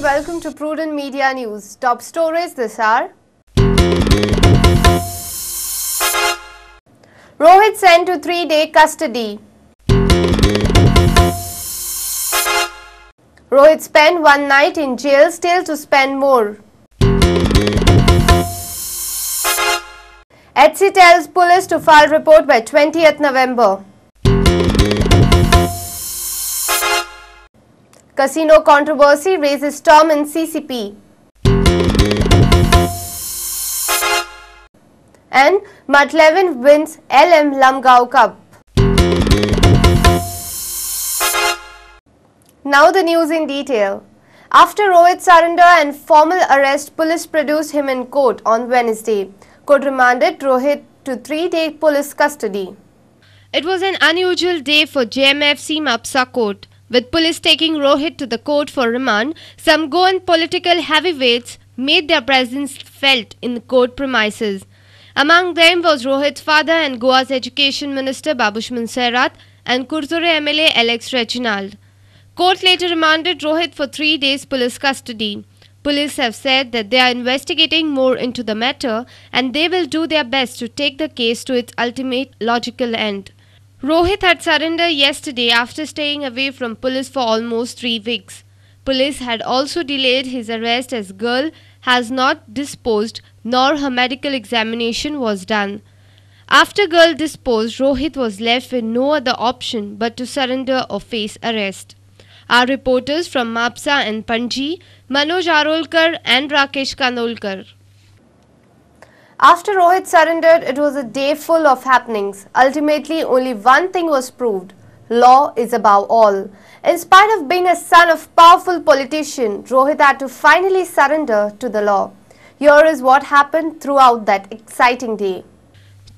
and welcome to Prudent Media News. Top stories this hour. Rohit sent to 3-day custody. Rohit spent one night in jail, still to spend more. HC tells police to file report by 20th November. Casino controversy raises storm in CCP. And Mutlevin wins LM Lumgao Cup. Now the news in detail. After Rohit's surrender and formal arrest, police produced him in court on Wednesday. Court remanded Rohit to 3-day police custody. It was an unusual day for JMFC Mapsa court. With police taking Rohit to the court for remand, some Goan political heavyweights made their presence felt in the court premises. Among them was Rohit's father and Goa's Education Minister Babush Monserrat and Kurture MLA Alex Reginald. Court later remanded Rohit for 3 days police custody. Police have said that they are investigating more into the matter and they will do their best to take the case to its ultimate logical end. Rohit had surrendered yesterday after staying away from police for almost 3 weeks. Police had also delayed his arrest as girl has not disposed nor her medical examination was done. After girl disposed, Rohit was left with no other option but to surrender or face arrest. Our reporters from Mapsa and Panji, Manoj Arolkar and Rakesh Kanolkar. After Rohit surrendered, it was a day full of happenings. Ultimately, only one thing was proved. Law is above all. In spite of being a son of powerful politician, Rohit had to finally surrender to the law. Here is what happened throughout that exciting day.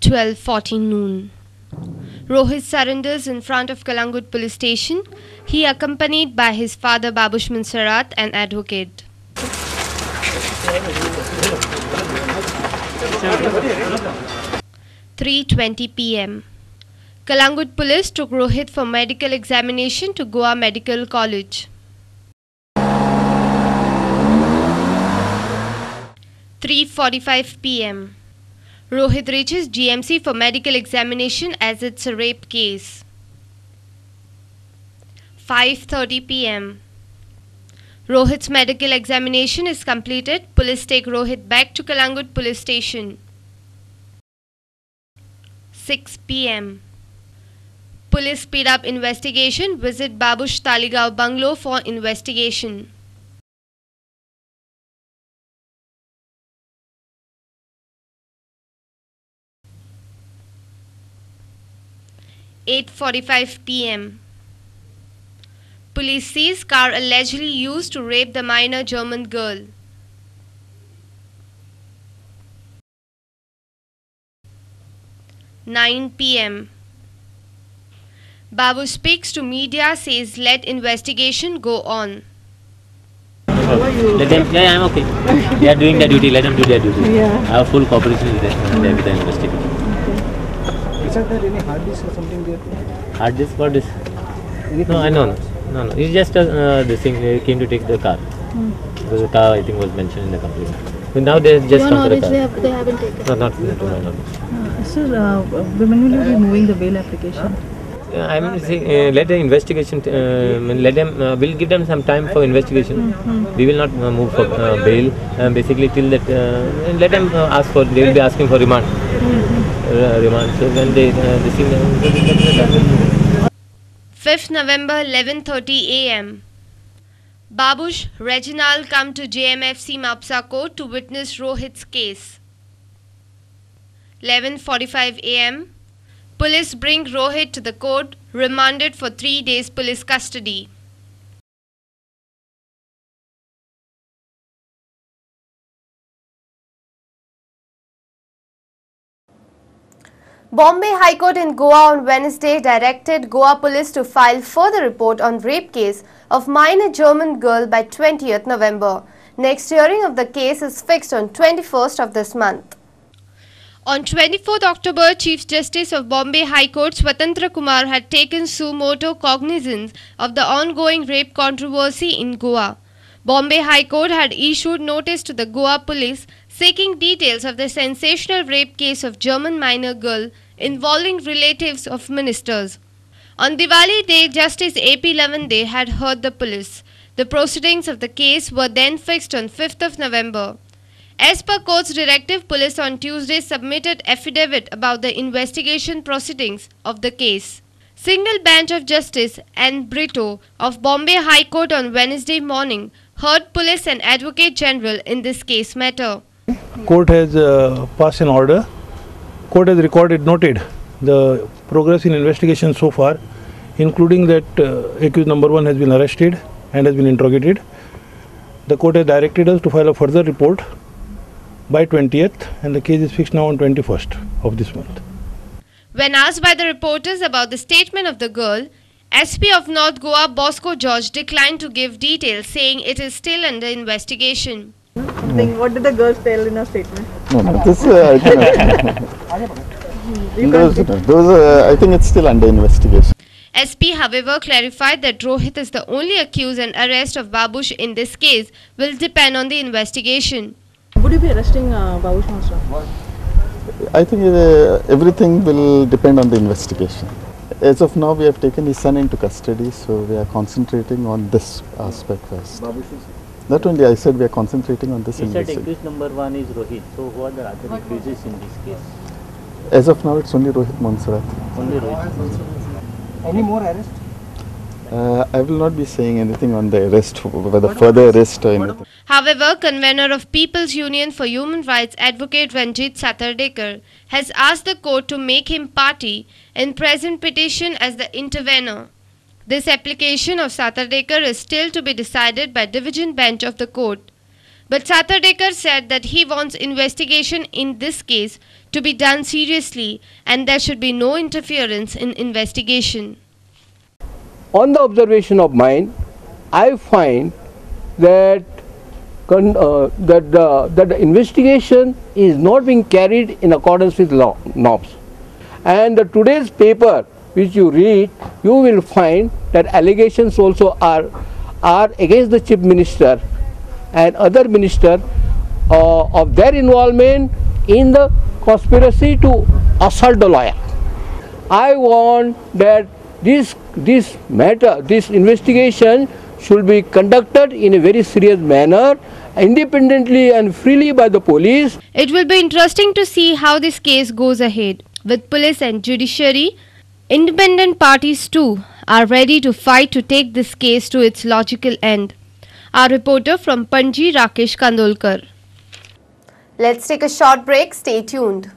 12:40 noon. Rohit surrenders in front of Kalangut police station. He accompanied by his father Babush Monserrat and advocate. 3:20 p.m. Kalangut police took Rohit for medical examination to Goa Medical College. 3:45 p.m. Rohit reaches GMC for medical examination as it's a rape case. 5:30 p.m. Rohit's medical examination is completed. Police take Rohit back to Kalangut police station. 6 p.m. Police speed up investigation. Visit Babush Taligaon bungalow for investigation. 8:45 p.m. Police seize car allegedly used to rape the minor German girl. 9 p.m. Babu speaks to media, says let investigation go on. Let them, yeah, I'm okay. They are doing their duty, let them do their duty. Yeah. I have full cooperation with them with the investigation. Is there any hard disk or something there? Hard disk for this? No, I know. No. It's just this thing, they came to take the car. Because the car, I think, was mentioned in the complaint. But now they just come to the car. They haven't taken. No, not to my knowledge. Sir, when will you be moving the bail application? I'm saying, let the investigation, let them, we'll give them some time for investigation. We will not move for bail, basically till that, let them ask for, they will be asking for remand. Remand. So when they, this thing, 5th November 11:30 a.m. Babush, Reginald come to JMFC Mapsa court to witness Rohit's case. 11:45 a.m. Police bring Rohit to the court, remanded for 3 days police custody. Bombay High Court in Goa on Wednesday directed Goa police to file further report on rape case of minor German girl by 20th November. Next hearing of the case is fixed on 21st of this month. On 24th October, Chief Justice of Bombay High Court Swatantra Kumar had taken suo motu cognizance of the ongoing rape controversy in Goa. Bombay High Court had issued notice to the Goa police seeking details of the sensational rape case of German minor girl involving relatives of ministers. On Diwali Day, Justice A.P. Lavande had heard the police. The proceedings of the case were then fixed on 5th of November. As per court's directive, police on Tuesday submitted affidavit about the investigation proceedings of the case. Single bench of Justice N. Brito of Bombay High Court on Wednesday morning heard police and Advocate General in this case matter. Court has passed an order. Court has noted the progress in investigation so far, including that accused number 1 has been arrested and has been interrogated. The court has directed us to file a further report by 20th, and the case is fixed now on 21st of this month. When asked by the reporters about the statement of the girl, SP of North Goa Bosco George declined to give details, saying it is still under investigation. What did the girls tell in her statement? No, this I think it's still under investigation. SP, however, clarified that Rohit is the only accused and arrest of Babush in this case will depend on the investigation. Would you be arresting Babush Master? I think everything will depend on the investigation. As of now, we have taken his son into custody, so we are concentrating on this aspect first. Not only I said we are concentrating on this investigation. You said accused number 1 is Rohit, so who are the other accusers in this case? As of now, it's only Rohit Monsarat. Only Rohit. Any more arrests? I will not be saying anything on the arrest, whether further arrest or anything. However, convener of People's Union for Human Rights Advocate Ranjit Satardekar has asked the court to make him party in present petition as the intervener. This application of Satardekar is still to be decided by division bench of the court. But Satardekar said that he wants investigation in this case to be done seriously and there should be no interference in investigation. On the observation of mine, I find that the investigation is not being carried in accordance with law norms. And today's paper which you read, you will find that allegations also are against the Chief Minister and other minister of their involvement in the conspiracy to assault the lawyer. I want that this investigation should be conducted in a very serious manner, independently and freely by the police. It will be interesting to see how this case goes ahead. With police and judiciary, independent parties too are ready to fight to take this case to its logical end. Our reporter from Panji, Rakesh Kandolkar. Let's take a short break. Stay tuned.